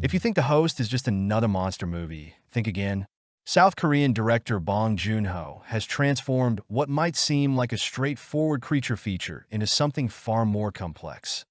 If you think The Host is just another monster movie, think again. South Korean director Bong Joon-ho has transformed what might seem like a straightforward creature feature into something far more complex.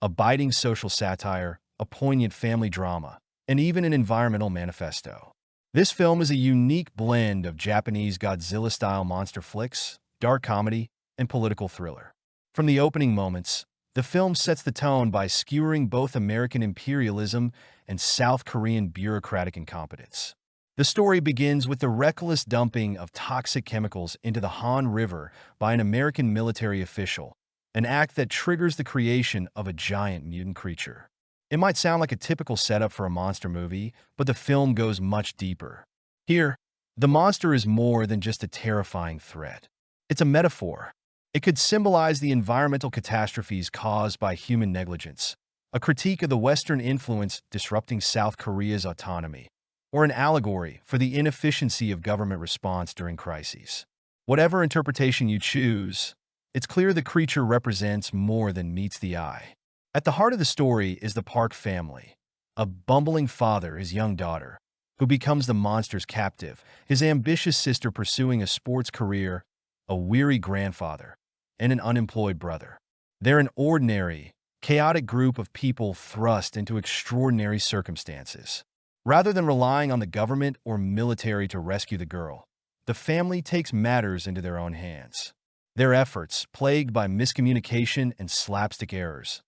A biting social satire, a poignant family drama, and even an environmental manifesto. This film is a unique blend of Japanese Godzilla-style monster flicks, dark comedy, and political thriller. From the opening moments, the film sets the tone by skewering both American imperialism and South Korean bureaucratic incompetence. The story begins with the reckless dumping of toxic chemicals into the Han River by an American military official, an act that triggers the creation of a giant mutant creature. It might sound like a typical setup for a monster movie, but the film goes much deeper. Here, the monster is more than just a terrifying threat. It's a metaphor. It could symbolize the environmental catastrophes caused by human negligence, a critique of the Western influence disrupting South Korea's autonomy, or an allegory for the inefficiency of government response during crises. Whatever interpretation you choose, it's clear the creature represents more than meets the eye. At the heart of the story is the Park family, a bumbling father, his young daughter, who becomes the monster's captive, his ambitious sister pursuing a sports career, a weary grandfather, and an unemployed brother. They're an ordinary, chaotic group of people thrust into extraordinary circumstances. Rather than relying on the government or military to rescue the girl, the family takes matters into their own hands. Their efforts, plagued by miscommunication and slapstick errors,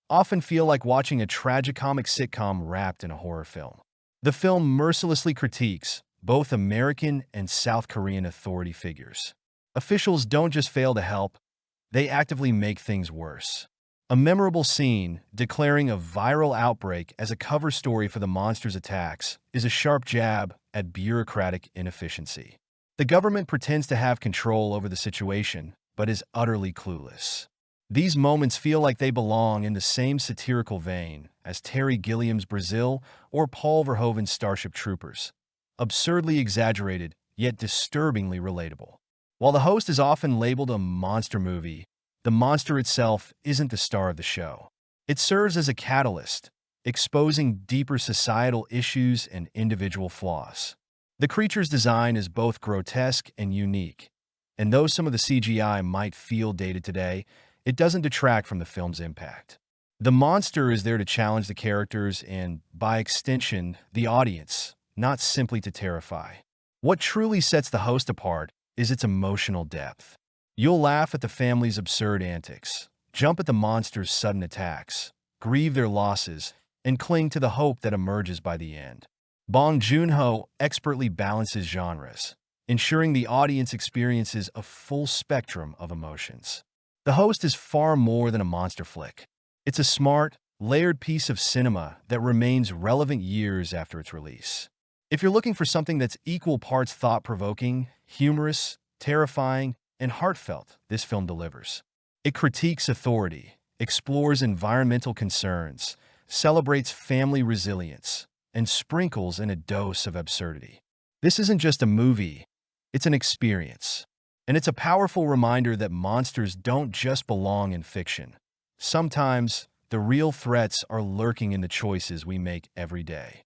often feel like watching a tragicomic sitcom wrapped in a horror film. The film mercilessly critiques both American and South Korean authority figures. Officials don't just fail to help, they actively make things worse. A memorable scene, declaring a viral outbreak as a cover story for the monster's attacks, is a sharp jab at bureaucratic inefficiency. The government pretends to have control over the situation, but is utterly clueless. These moments feel like they belong in the same satirical vein as Terry Gilliam's Brazil or Paul Verhoeven's Starship Troopers. Absurdly exaggerated, yet disturbingly relatable. While The Host is often labeled a monster movie, the monster itself isn't the star of the show. It serves as a catalyst, exposing deeper societal issues and individual flaws. The creature's design is both grotesque and unique, and though some of the CGI might feel dated today, it doesn't detract from the film's impact. The monster is there to challenge the characters and, by extension, the audience, not simply to terrify. What truly sets The Host apart is its emotional depth. You'll laugh at the family's absurd antics, jump at the monster's sudden attacks, grieve their losses, and cling to the hope that emerges by the end. Bong Joon-ho expertly balances genres, ensuring the audience experiences a full spectrum of emotions. The Host is far more than a monster flick. It's a smart, layered piece of cinema that remains relevant years after its release. If you're looking for something that's equal parts thought-provoking, humorous, terrifying, and heartfelt, this film delivers. It critiques authority, explores environmental concerns, celebrates family resilience, and sprinkles in a dose of absurdity. This isn't just a movie, it's an experience. And it's a powerful reminder that monsters don't just belong in fiction. Sometimes, the real threats are lurking in the choices we make every day.